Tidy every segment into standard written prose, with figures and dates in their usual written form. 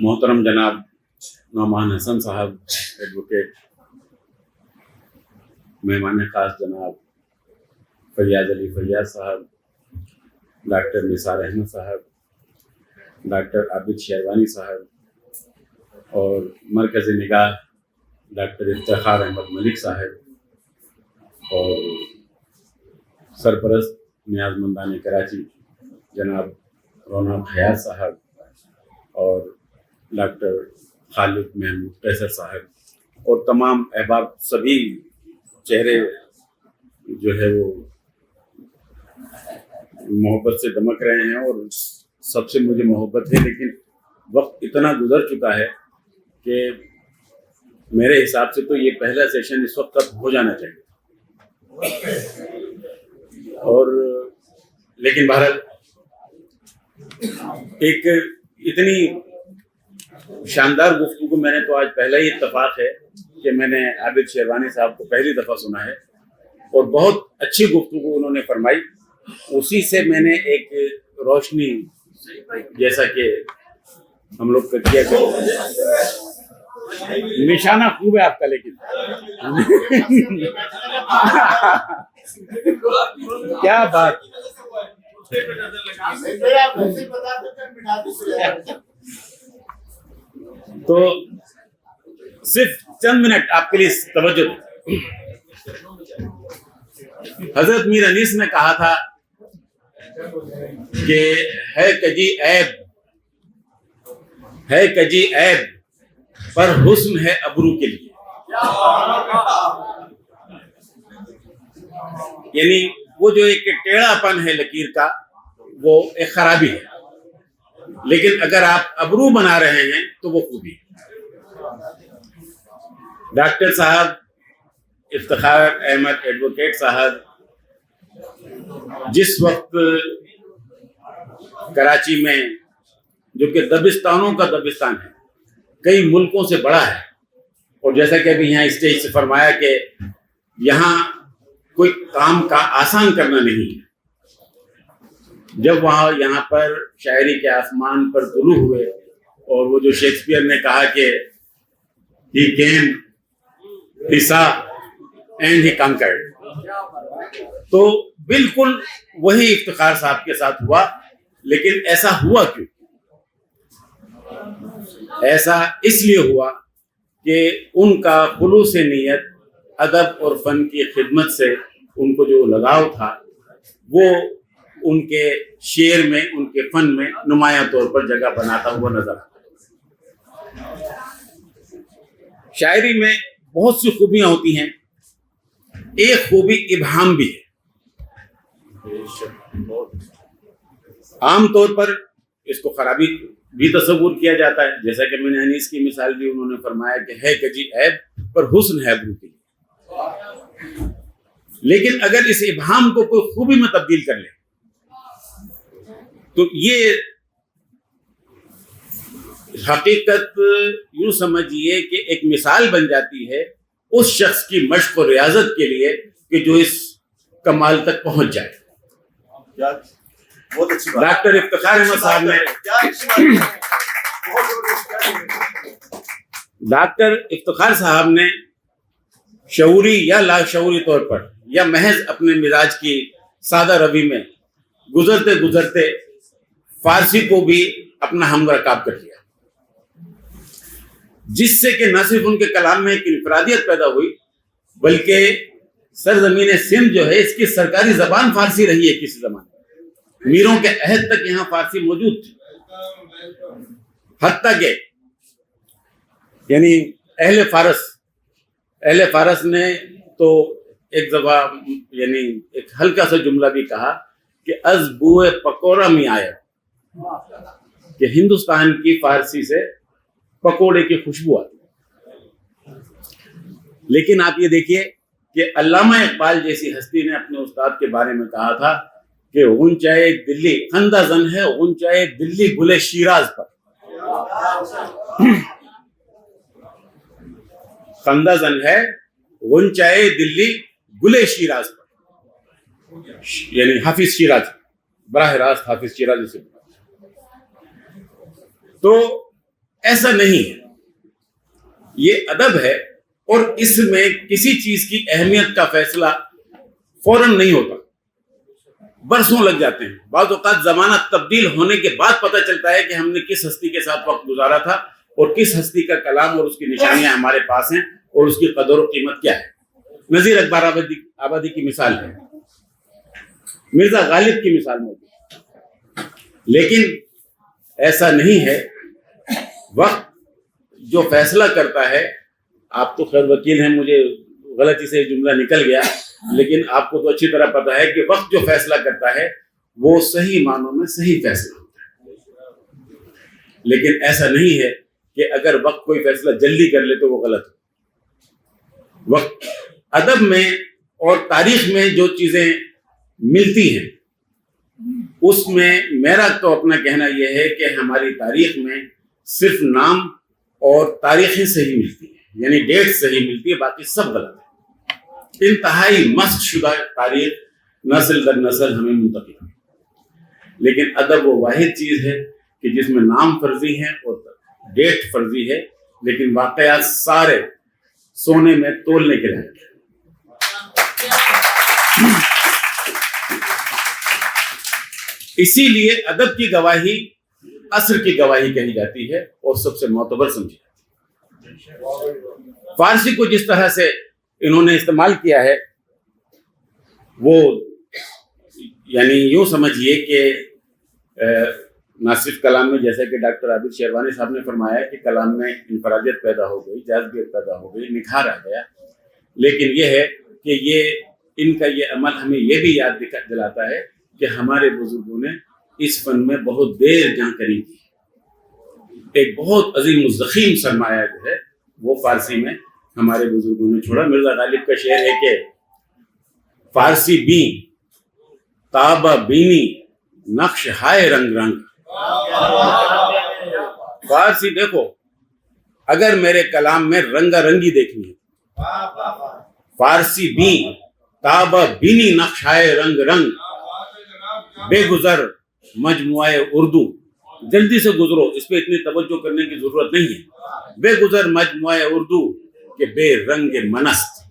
मोहतरम जनाब नौमान हसन साहब एडवोकेट, मेहमान ख़ास जनाब फैयाज़ अली फैयाज़ साहब, डॉक्टर निसार अहमद साहब, डॉक्टर आबिद शेरवानी साहब और मरकज़ निगाह डॉक्टर इफ्तिखार अहमद मलिक साहब और सरपरस्त नियाज़मंदान कराची जनाब रौनक हयात साहब और डॉक्टर खालिद महमूद कैसर साहब और तमाम अहबाब, सभी चेहरे जो है वो मोहब्बत से दमक रहे हैं और सबसे मुझे मोहब्बत है, लेकिन वक्त इतना गुजर चुका है कि मेरे हिसाब से तो ये पहला सेशन इस वक्त तक हो जाना चाहिए। और लेकिन बहरहाल एक इतनी शानदार गुफ्तगू मैंने तो आज पहला ही इत्तेफाक है कि मैंने आबिद शेरवानी साहब को पहली दफ़ा सुना है और बहुत अच्छी गुफ्तगू उन्होंने फरमाई। उसी से मैंने एक रोशनी जैसा कि हम लोग का किया निशाना खूब है आपका, लेकिन क्या बात। तो सिर्फ चंद मिनट आपके लिए तवज्जो। हजरत मीर अनीस ने कहा था कि है कजी ऐब पर हुस्न है अबरू के लिए। यानी वो जो एक टेढ़ापन है लकीर का, वो एक खराबी है, लेकिन अगर आप अबरू बना रहे हैं तो वो खूबी है। डॉक्टर साहब इफ्तिखार अहमद एडवोकेट साहब जिस वक्त कराची में, जो कि दबिस्तानों का दबिस्तान है, कई मुल्कों से बड़ा है, और जैसा कि अभी यहाँ स्टेज से फरमाया कि यहाँ कोई काम का आसान करना नहीं है। जब वहाँ यहाँ पर शायरी के आसमान पर तुलू हुए और वो जो शेक्सपियर ने कहा कि he came, he saw and he conquered, तो बिल्कुल वही इफ्तिखार साहब के साथ हुआ। लेकिन ऐसा हुआ क्यों? ऐसा इसलिए हुआ कि उनका खुलूस नीयत, अदब और फन की खिदमत से उनको जो लगाव था वो उनके शेर में, उनके फन में नुमायां तौर पर जगह बनाता हुआ नजर आता। शायरी में बहुत सी खूबियां होती हैं, एक खूबी इबहाम भी है। आम तौर पर इसको खराबी भी तस्वुर किया जाता है, जैसा कि मैंने अनीस की मिसाल भी उन्होंने फरमाया कि है कजी ऐब पर हुस्न है अबरू के लिए। लेकिन अगर इस इबहाम को कोई खूबी में तब्दील कर ले तो ये हकीकत यूं समझिए कि एक मिसाल बन जाती है उस शख्स की मश्क और रियाजत के लिए कि जो इस कमाल तक पहुंच जाए। बहुत अच्छी बात। डॉक्टर इफ्तिखार अहमद साहब ने, डॉक्टर इफ्तिखार साहब ने शऊरी या लाशऊरी तौर पर या महज अपने मिजाज की सादा रवि में गुजरते गुजरते फारसी को भी अपना हमरकाब कर लिया, जिससे कि न सिर्फ उनके कलाम में एक इनफरादियत पैदा हुई, बल्कि सरजमीन सिंध जो है इसकी सरकारी जबान फारसी रही है किसी जमाने। मीरों के अहद तक यहाँ फारसी मौजूद थी, हत्ता के यानी अहले फारस ने तो एक दफा यानी एक हल्का सा जुमला भी कहा कि अज बुए पकोड़ा में आया, कि हिंदुस्तान की फारसी से पकोड़े की खुशबू आती। लेकिन आप ये देखिए कि अल्लामा इकबाल जैसी हस्ती ने अपने उस्ताद के बारे में कहा था कि ऊंचाए दिल्ली खंदाजन है, ऊंचाए दिल्ली गुले शिराज पर। खंदाजन है ऊंचाए दिल्ली गुले शिराज पर, यानी हाफिज शिराज, बराह रास्त हाफिज शिराज से। तो ایسا نہیں ہے. یہ ادب ہے اور اس میں کسی چیز کی اہمیت کا فیصلہ فوراً نہیں ہوتا, برسوں لگ جاتے ہیں. بعض اوقات زمانہ تبدیل ہونے کے بعد پتہ چلتا ہے کہ ہم نے کس ہستی کے ساتھ وقت گزارا تھا اور کس ہستی کا کلام اور اس کی نشانیاں ہمارے پاس ہیں اور اس کی قدر و قیمت کیا ہے. نذیر اکبر آبادی کی مثال ہے, مرزا غالب کی مثال موجود. لیکن ایسا نہیں ہے. وقت جو فیصلہ کرتا ہے, آپ تو خیر وکیل ہیں, مجھے غلطی سے جملہ نکل گیا, لیکن آپ کو تو اچھی طرح پتا ہے کہ وقت جو فیصلہ کرتا ہے وہ صحیح معنوں میں صحیح فیصلہ ہوتا ہے. لیکن ایسا نہیں ہے کہ اگر وقت کوئی فیصلہ جلدی کر لے تو وہ غلط ہو. وقت ادب میں اور تاریخ میں جو چیزیں ملتی ہیں اس میں میرا تو اپنا کہنا یہ ہے کہ ہماری تاریخ میں صرف نام اور تاریخیں صحیح ملتی ہیں, یعنی ڈیٹ صحیح ملتی ہے, باقی سب غلط ہے. انتہائی مسخ شدہ تاریخ نسل در نسل ہمیں منتقل ہے. لیکن ادب وہ واحد چیز ہے کہ جس میں نام فرضی ہیں اور ڈیٹ فرضی ہے, لیکن واقعات سارے سونے میں تولنے کے لائق ہیں. اسی لیے ادب کی گواہی عصر کی گواہی کہی جاتی ہے اور سب سے معتبر سمجھی جاتی ہے. فارسی کو جس طرح سے انہوں نے استعمال کیا ہے وہ یعنی یوں سمجھیے کہ نہ صرف کلام میں, جیسے کہ ڈاکٹر عابد شیروانی صاحب نے فرمایا کہ کلام میں انفرادیت پیدا ہو گئی, جاذبیت پیدا ہو گئی, نکھار آ گیا, لیکن یہ ہے کہ یہ ان کا یہ عمل ہمیں یہ بھی یاد دلاتا ہے کہ ہمارے بزرگوں نے اس فن میں بہت دیر جان کری تھی. ایک بہت عظیم و ضخیم سرمایہ جو ہے وہ فارسی میں ہمارے بزرگوں نے چھوڑا. مرزا غالب کا شعر ہے کہ فارسی بین تابہ بینی نقش ہائے رنگ رنگ. فارسی دیکھو, اگر میرے کلام میں رنگا رنگی دیکھنی ہے, فارسی بین تابہ بینی نقش ہائے رنگ رنگ, بے گزر مجموعہ اردو. جلدی سے گزرو, اس پہ اتنی توجہ کرنے کی ضرورت نہیں ہے. بے گزر مجموعہ اردو کے بے رنگ منست.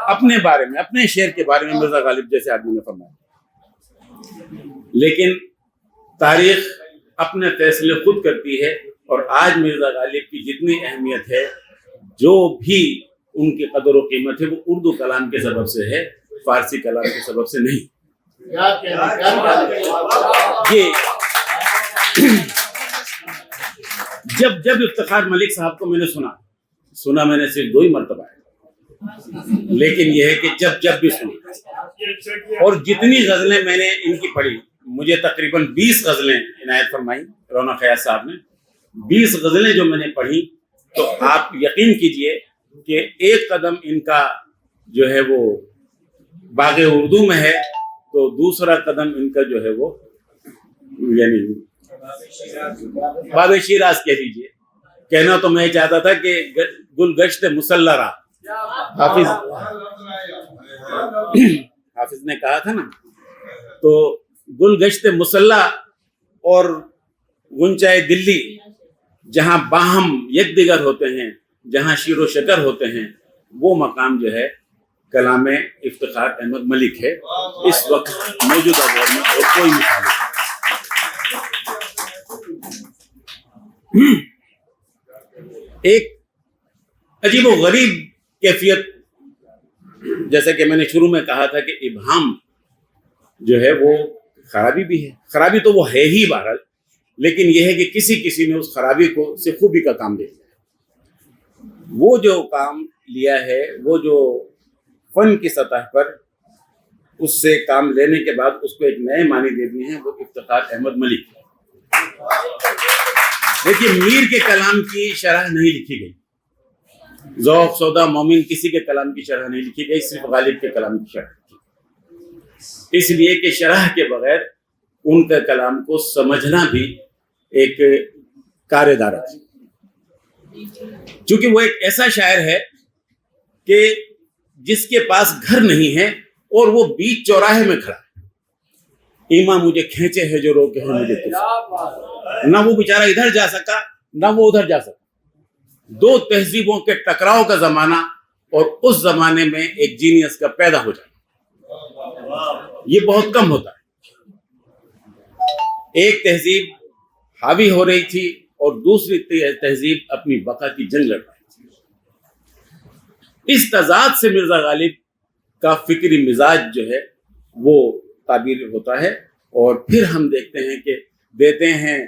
اپنے بارے میں, اپنے شعر کے بارے میں مرزا غالب جیسے آدمی نے فرمایا. لیکن تاریخ اپنے فیصلے خود کرتی ہے, اور آج مرزا غالب کی جتنی اہمیت ہے, جو بھی ان کی قدر و قیمت ہے, وہ اردو کلام کے سبب سے ہے, فارسی کلام کے سبب سے نہیں. یہ جب افتخار ملک صاحب کو میں نے سنا میں نے صرف 2 ہی مرتبہ ہے, لیکن یہ ہے کہ جب بھی سنا, اور جتنی غزلیں میں نے ان کی پڑھی, مجھے تقریباً 20 غزلیں عنایت فرمائی رونق خیاض صاحب نے. 20 غزلیں جو میں نے پڑھی, تو آپ یقین کیجئے کہ ایک قدم ان کا جو ہے وہ باغ اردو میں ہے, تو دوسرا قدم ان کا جو ہے وہ یعنی باب شیراز کہہ لیجیے. کہنا تو میں چاہتا تھا کہ گل گشت مسلح را, حافظ نے کہا تھا نا, تو گل گشت مسلح اور غنچۂ دلی جہاں باہم یک دیگر ہوتے ہیں, جہاں شیر و شکر ہوتے ہیں, وہ مقام جو ہے کلام افتخار احمد ملک ہے اس وقت موجودہ دور میں, اور کوئی مثال نہیں. ایک عجیب و غریب کیفیت, جیسا کہ میں نے شروع میں کہا تھا کہ ابہام جو ہے وہ خرابی بھی ہے. خرابی تو وہ ہے ہی بہرحال, لیکن یہ ہے کہ کسی نے اس خرابی کو سے خوبی کا کام لے لیا. وہ جو کام لیا ہے, وہ جو فن کی سطح پر اس سے کام لینے کے بعد اس کو ایک نئے معنی دے دیے ہیں, وہ افتخار احمد ملک. دیکھیے, میر کے کلام کی شرح نہیں لکھی گئی, ذوق سودا مومن کسی کے کلام کی شرح نہیں لکھی گئی, صرف غالب کے کلام کی شرح لکھی گئی. اس لیے کہ شرح کے بغیر ان کا کلام کو سمجھنا بھی ایک کار دارت ہے. چونکہ وہ ایک ایسا شاعر ہے کہ جس کے پاس گھر نہیں ہے اور وہ بیچ چوراہے میں کھڑا ہے. ईमा मुझे खींचे है जो रोके है मुझे तुझसे। ना वो बेचारा इधर जा सका ना वो उधर जा सका। दो तहजीबों के टकराव का जमाना, और उस जमाने में एक जीनियस का पैदा हो जाना ये बहुत कम होता है। एक तहजीब हावी हो रही थी और दूसरी तहजीब अपनी बका की जंग लड़ रही थी। इस तजाद से मिर्जा गालिब का फिक्री मिजाज जो है वो ताबीर होता है। और फिर हम देखते हैं कि देते हैं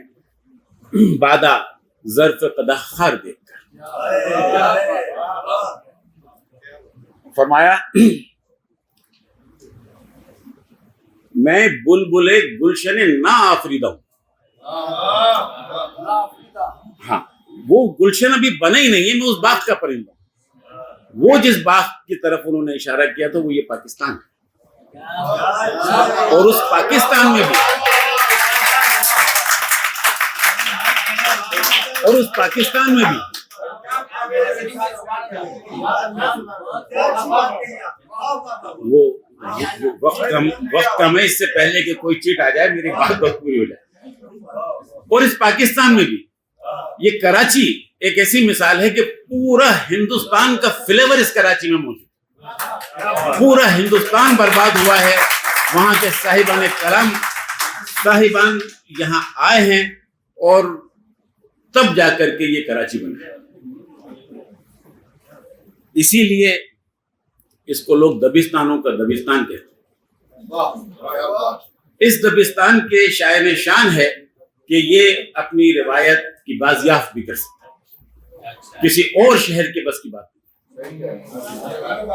बादा ज़र्फ़ क़दख़ार देखकर। फरमाया मैं बुलबुले गुलशने ना आफरीदा हूं। हाँ, वो गुलशन अभी बना ही नहीं है, मैं उस बाग का परिंदा। वो जिस बाग की तरफ उन्होंने इशारा किया था वो ये पाकिस्तान है। और उस पाकिस्तान में भी वो वक्त कम है, इससे पहले कि कोई चीट आ जाए मेरी बात बहुत पूरी हो जाए। और इस पाकिस्तान में भी ये कराची एक ऐसी मिसाल है कि पूरा हिंदुस्तान का फ्लेवर इस कराची में मौजूद। पूरा हिंदुस्तान बर्बाद हुआ है। वहां के साहिबान कलम साहिबान यहाँ आए हैं और तब जाकर के ये कराची बना। इसीलिए इसको लोग दबिस्तानों का दबिस्तान कहते हैं। इस दबिस्तान के शायर शान है कि ये अपनी रिवायत की बाजियाफ्त भी कर सकता है, किसी और शहर के बस की बात नहीं।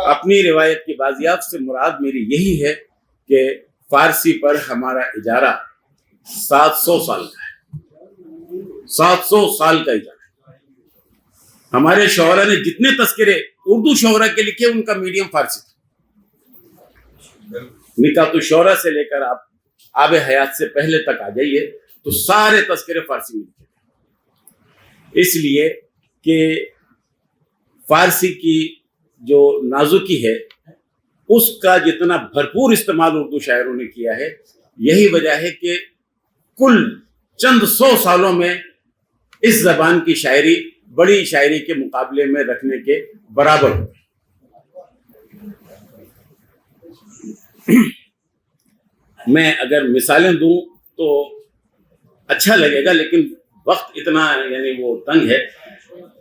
अपनी रिवायत की बाजियाफ्त से मुराद मेरी यही है कि फारसी पर हमारा इजारा 700 साल का है। 700 साल का इजारा। हमारे शोहरा ने जितने तस्करे उर्दू शोहरा के लिखे उनका मीडियम फारसी था। निकातु शोहरा से लेकर आप आबे हयात से पहले तक आ जाइए तो सारे तस्करे फारसी में लिखे। इसलिए कि फारसी की जो नाजुकी है उसका जितना भरपूर इस्तेमाल उर्दू शायरों ने किया है, यही वजह है कि कुल चंद 100 सालों में इस जबान की शायरी बड़ी शायरी के मुकाबले में रखने के बराबर हो। मैं अगर मिसालें दूं तो अच्छा लगेगा, लेकिन वक्त इतना यानी वो तंग है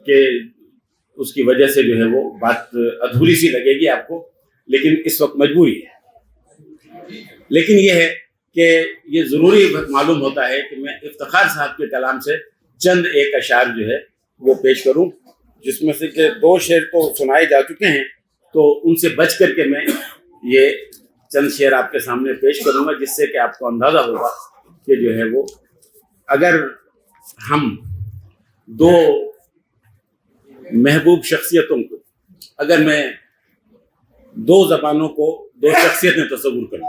कि उसकी वजह से जो है वो बात अधूरी सी लगेगी आपको, लेकिन इस वक्त मजबूरी है। लेकिन ये है कि ये ज़रूरी मालूम होता है कि मैं इफ्तिखार साहब के कलाम से चंद एक अशार जो है वो पेश करूं, जिसमें से कि 2 शेर तो सुनाए जा चुके हैं, तो उनसे बच करके मैं ये चंद शेर आपके सामने पेश करूंगा, जिससे कि आपको अंदाज़ा होगा कि जो है वो अगर हम 2 महबूब शख्सियतों को, अगर मैं 2 ज़बानों को 2 शख्सियतें तस्वुर करूँ,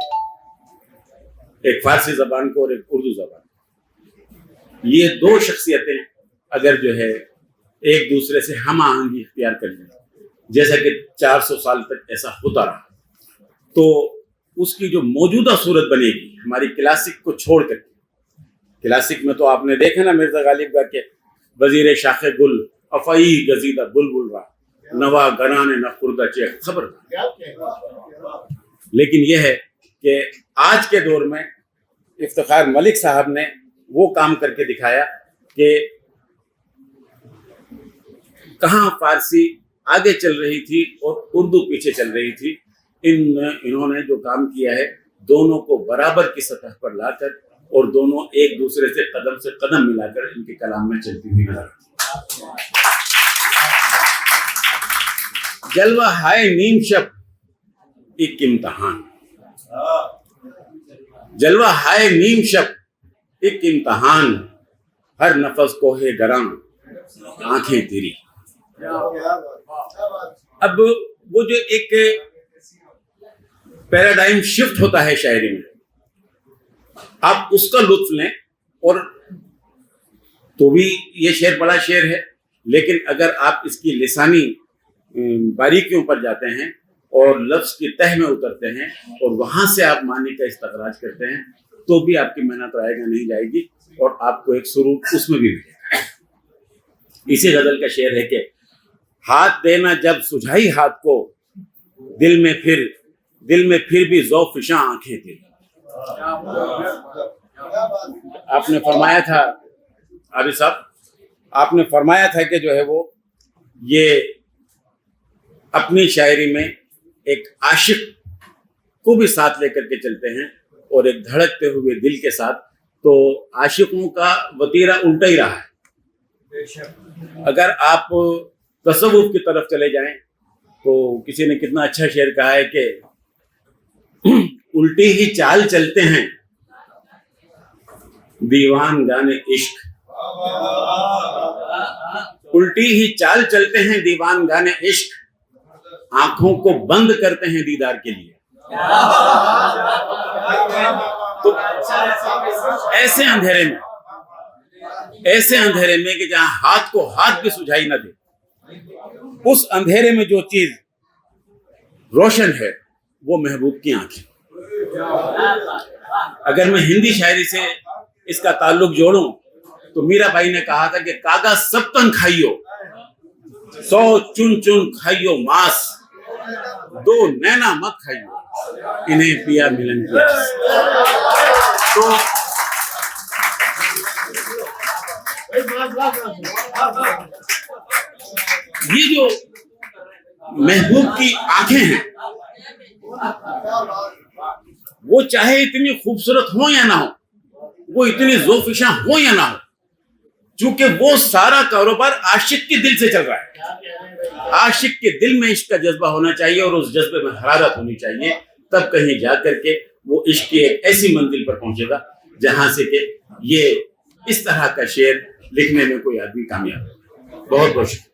एक फारसी ज़बान को और एक उर्दू ज़बान, ये 2 शख्सियतें अगर जो है एक दूसरे से हम आहंगी इख्तियार कर लें, जैसा कि 400 साल तक ऐसा होता रहा, तो उसकी जो मौजूदा सूरत बनेगी हमारी क्लासिक को छोड़ कर। क्लासिक में तो आपने देखा ना मिर्जा गालिब का के वजीर शाखे गुल अफई गजीदा बुलबुल रा नवा गराने न खुर्दा चे खबर। लेकिन यह है कि आज के दौर में इफ्तिखार मलिक साहब ने वो काम करके दिखाया कि कहाँ फारसी आगे चल रही थी और उर्दू पीछे चल रही थी। इन्होंने जो काम किया है दोनों को बराबर की सतह पर लाकर और दोनों एक दूसरे से कदम मिलाकर इनके कलाम में चलती हुई नजर आती। जलवा हाय नीम शब एक इम्तहान, जलवा हाय नीम शब एक इम्तहान, हर नफस को है गराम आंखें तेरी। अब वो जो एक पैराडाइम शिफ्ट होता है शायरी में, आप उसका लुत्फ लें। और तो भी ये शेर बड़ा शेर है, लेकिन अगर आप इसकी लिसानी बारीकियों पर जाते हैं और लफ्ज़ की तह में उतरते हैं और वहाँ से आप मानी का इस्तखराज करते हैं, تو بھی آپ کی मेहनत रहेगा नहीं जाएगी और आपको एक सुरूर उसमें भी मिलेगा। इसी गजल का शेर है कि हाथ देना जब सुझाई हाथ को, दिल में फिर भी ज़ौफ़िशां आंखें थी। आपने फरमाया था आबिद साहब, आपने फरमाया था कि जो है वो ये अपनी शायरी में एक आशिक को भी साथ लेकर के चलते हैं और एक धड़कते हुए दिल के साथ। तो आशिकों का वतीरा उल्टा ही रहा है। अगर आप तसव्वुफ की तरफ चले जाएं तो किसी ने कितना अच्छा शेर कहा है कि उल्टी ही चाल चलते हैं दीवान गाने इश्क, उल्टी ही चाल चलते हैं दीवान गाने इश्क, आंखों को बंद करते हैं दीदार के लिए। तो ऐसे अंधेरे में कि जहां हाथ को हाथ भी सुझाई ना दे, उस अंधेरे में जो चीज रोशन है वो महबूब की आंखें। अगर मैं हिंदी शायरी से इसका ताल्लुक जोड़ूं तो मीरा बाई ने कहा था कि कागा सब तन खाइयो, 100 चुन चुन खाइयो मांस, 2 नैना मत खाइयो, इन्हें पिया मिलन की आस। तो ये जो महबूब की आंखें हैं वो चाहे इतनी खूबसूरत हो या ना हो, वो इतनी ज़ौफ़िशां हो या ना हो, चूंकि वो सारा कारोबार आशिक के दिल से चल रहा है। आशिक के दिल में इश्क का जज्बा होना चाहिए और उस जज्बे में हरारत होनी चाहिए, तब कहीं जा करके वो इश्क की एक ऐसी मंजिल पर पहुंचेगा जहां से कि ये इस तरह का शेर लिखने में कोई आदमी कामयाब हो। बहुत बहुत शुक्रिया।